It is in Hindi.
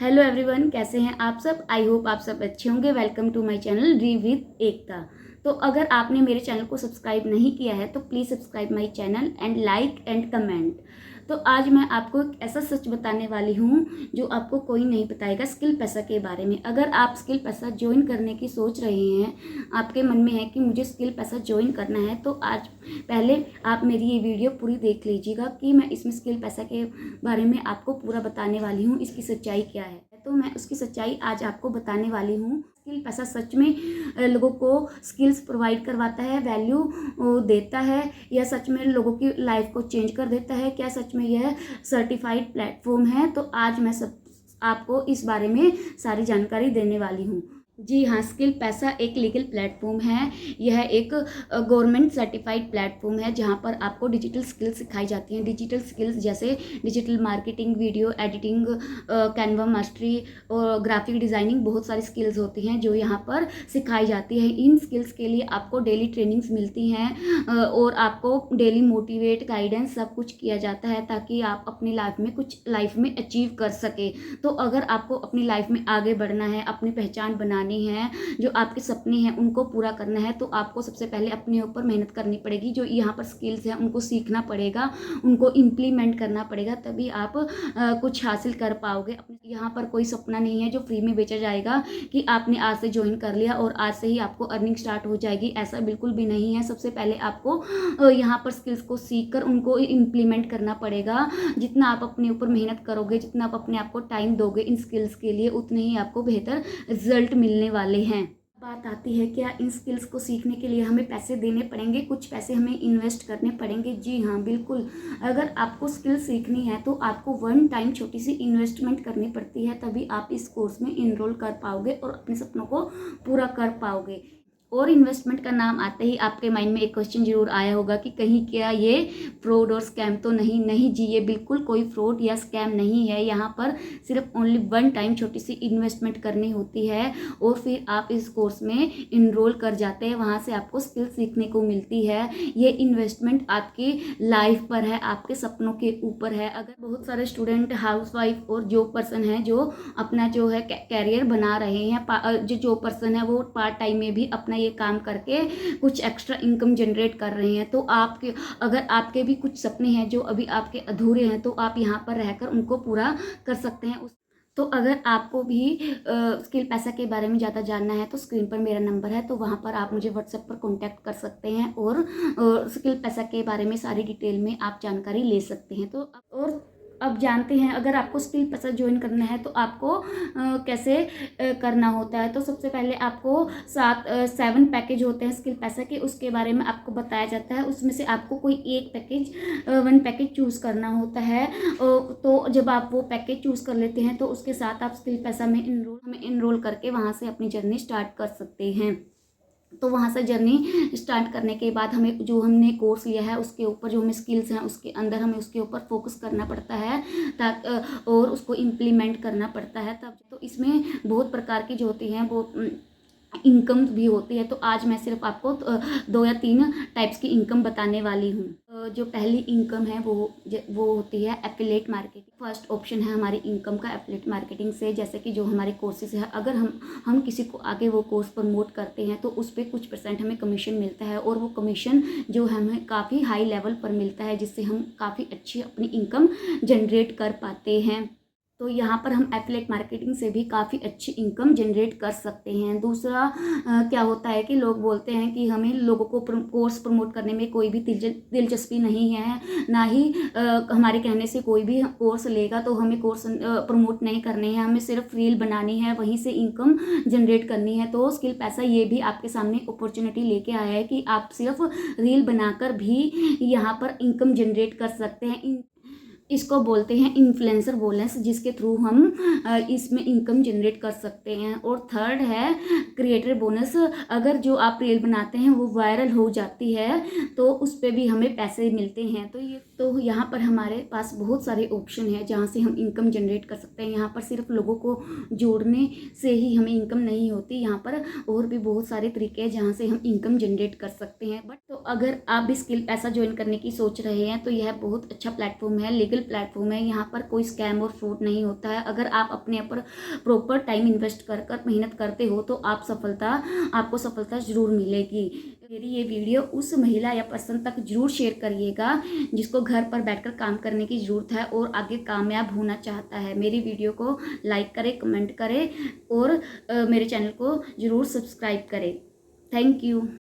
हेलो एवरीवन, कैसे हैं आप सब। आई होप आप सब अच्छे होंगे। Welcome to my channel dream with Ekta. तो अगर आपने मेरे चैनल को सब्सक्राइब नहीं किया है तो please subscribe my channel and like and comment. तो आज मैं आपको एक ऐसा सच बताने वाली हूँ जो आपको कोई नहीं बताएगा, स्किल पैसा के बारे में। अगर आप स्किल पैसा ज्वाइन करने की सोच रहे हैं, आपके मन में है कि मुझे स्किल पैसा ज्वाइन करना है, तो आज पहले आप मेरी ये वीडियो पूरी देख लीजिएगा कि मैं इसमें स्किल पैसा के बारे में आपको पूरा बताने वाली हूँ, इसकी सच्चाई क्या है। तो मैं उसकी सच्चाई आज आपको बताने वाली हूँ। स्किल पैसा सच में लोगों को स्किल्स प्रोवाइड करवाता है, वैल्यू देता है, या सच में लोगों की लाइफ को चेंज कर देता है, क्या सच में यह सर्टिफाइड प्लेटफॉर्म है। तो आज मैं सब आपको इस बारे में सारी जानकारी देने वाली हूँ। जी हाँ, स्किल पैसा एक लीगल प्लेटफॉर्म है। यह एक गवर्नमेंट सर्टिफाइड प्लेटफॉर्म है जहाँ पर आपको डिजिटल स्किल्स सिखाई जाती हैं। डिजिटल स्किल्स जैसे digital marketing, video editing, Canva mastery और ग्राफिक डिज़ाइनिंग, बहुत सारी स्किल्स होती हैं जो यहाँ पर सिखाई जाती है। इन स्किल्स के लिए आपको डेली ट्रेनिंग्स मिलती हैं और आपको डेली मोटिवेट, गाइडेंस सब कुछ किया जाता है ताकि आप अपनी लाइफ में अचीव कर सके। तो अगर आपको अपनी लाइफ में आगे बढ़ना है, अपनी पहचान बनानी है, जो आपके सपने हैं उनको पूरा करना है, तो आपको सबसे पहले अपने ऊपर मेहनत करनी पड़ेगी। जो यहाँ पर स्किल्स हैं उनको सीखना पड़ेगा, उनको इम्प्लीमेंट करना पड़ेगा, तभी आप कुछ हासिल कर पाओगे। यहाँ पर कोई सपना नहीं है जो फ्री में बेचा जाएगा कि आपने आज से ज्वाइन कर लिया और आज से ही आपको अर्निंग स्टार्ट हो जाएगी। ऐसा बिल्कुल भी नहीं है। सबसे पहले आपको यहाँ पर स्किल्स को सीख कर उनको इम्प्लीमेंट करना पड़ेगा। जितना आप अपने ऊपर मेहनत करोगे, जितना आप अपने आप को टाइम दोगे इन स्किल्स के लिए, उतने ही आपको बेहतर रिजल्ट मिलने वाले हैं। बात आती है क्या इन स्किल्स को सीखने के लिए हमें पैसे देने पड़ेंगे, कुछ पैसे हमें इन्वेस्ट करने पड़ेंगे। जी हाँ, बिल्कुल। अगर आपको स्किल सीखनी है तो आपको वन टाइम छोटी सी इन्वेस्टमेंट करनी पड़ती है, तभी आप इस कोर्स में इनरोल कर पाओगे और अपने सपनों को पूरा कर पाओगे। और इन्वेस्टमेंट का नाम आते ही आपके माइंड में एक क्वेश्चन जरूर आया होगा कि कहीं क्या ये फ्रॉड और स्कैम तो नहीं। नहीं जी, ये बिल्कुल कोई फ्रॉड या स्कैम नहीं है। यहाँ पर सिर्फ ओनली वन टाइम छोटी सी इन्वेस्टमेंट करनी होती है और फिर आप इस कोर्स में इनरोल कर जाते हैं। वहाँ से आपको स्किल सीखने को मिलती है। ये इन्वेस्टमेंट आपकी लाइफ पर है, आपके सपनों के ऊपर है। अगर बहुत सारे स्टूडेंट, हाउसवाइफ और जॉब पर्सन हैं जो अपना जो है कैरियर बना रहे हैं, जो जॉब पर्सन है वो पार्ट टाइम में भी अपना ये काम करके कुछ एक्स्ट्रा इनकम जनरेट कर रहे हैं, तो आपके अगर आपके भी कुछ सपने हैं जो अभी आपके अधूरे हैं, तो आप यहाँ पर रहकर उनको पूरा कर सकते हैं। तो अगर आपको भी स्किल पैसा के बारे में ज़्यादा जानना है तो स्क्रीन पर मेरा नंबर है, तो वहाँ पर आप मुझे व्हाट्सएप पर कांटेक्ट कर सकते हैं और स्किल पैसा के बारे में सारी डिटेल में आप जानकारी ले सकते हैं। तो और अब जानते हैं, अगर आपको स्किल पैसा ज्वाइन करना है तो आपको कैसे करना होता है। तो सबसे पहले आपको 7 पैकेज होते हैं स्किल पैसा के, उसके बारे में आपको बताया जाता है। उसमें से आपको कोई एक वन पैकेज चूज़ करना होता है। तो जब आप वो पैकेज चूज़ कर लेते हैं तो उसके साथ आप स्किल पैसा में इनरोल करके वहाँ से अपनी जर्नी स्टार्ट कर सकते हैं। तो वहाँ से जर्नी स्टार्ट करने के बाद हमें जो हमने कोर्स लिया है उसके ऊपर जो हमें स्किल्स हैं उसके अंदर हमें उसके ऊपर फोकस करना पड़ता है और उसको इम्प्लीमेंट करना पड़ता है तब। तो इसमें बहुत प्रकार की जो होती हैं वो इनकम भी होती है। तो आज मैं सिर्फ आपको 2 या 3 टाइप्स की इनकम बताने वाली हूँ। जो पहली इनकम है वो होती है एफिलिएट मार्केटिंग। फर्स्ट ऑप्शन है हमारी इनकम का एफिलिएट मार्केटिंग से। जैसे कि जो हमारे कोर्सेज है, अगर हम किसी को आगे वो कोर्स प्रमोट करते हैं तो उस पर कुछ % हमें कमीशन मिलता है और वो कमीशन जो हमें काफ़ी हाई लेवल पर मिलता है, जिससे हम काफ़ी अच्छी अपनी इनकम जनरेट कर पाते हैं। तो यहाँ पर हम एफिलिएट मार्केटिंग से भी काफ़ी अच्छी इनकम जनरेट कर सकते हैं। दूसरा क्या होता है कि लोग बोलते हैं कि हमें लोगों को कोर्स प्रमोट करने में कोई भी दिलचस्पी नहीं है, ना ही हमारे कहने से कोई भी कोर्स लेगा तो हमें कोर्स प्रमोट नहीं करने हैं, हमें सिर्फ रील बनानी है, वहीं से इनकम जनरेट करनी है। तो स्किल पैसा ये भी आपके सामने अपॉर्चुनिटी लेके आया है कि आप सिर्फ रील बनाकर भी यहाँ पर इनकम जनरेट कर सकते हैं। इसको बोलते हैं इन्फ्लुएंसर बोनस, जिसके थ्रू हम इसमें इनकम जनरेट कर सकते हैं। और थर्ड है क्रिएटर बोनस। अगर जो आप रील बनाते हैं वो वायरल हो जाती है तो उस पर भी हमें पैसे मिलते हैं। तो यहाँ पर हमारे पास बहुत सारे ऑप्शन है जहाँ से हम इनकम जनरेट कर सकते हैं। यहाँ पर सिर्फ लोगों को जोड़ने से ही हमें इनकम नहीं होती, यहाँ पर और भी बहुत सारे तरीके हैं जहाँ से हम इनकम जनरेट कर सकते हैं। बट तो अगर आप भी स्किल पैसा ज्वाइन करने की सोच रहे हैं तो यह बहुत अच्छा प्लेटफॉर्म है, लीगल रियल प्लेटफॉर्म है, यहाँ पर कोई स्कैम और फ्रॉड नहीं होता है। अगर आप अपने ऊपर प्रॉपर टाइम इन्वेस्ट कर कर मेहनत करते हो तो आपको सफलता ज़रूर मिलेगी। मेरी ये वीडियो उस महिला या पर्सन तक ज़रूर शेयर करिएगा जिसको घर पर बैठकर काम करने की ज़रूरत है और आगे कामयाब होना चाहता है। मेरी वीडियो को लाइक करें, कमेंट करें और मेरे चैनल को ज़रूर सब्सक्राइब करें। Thank you.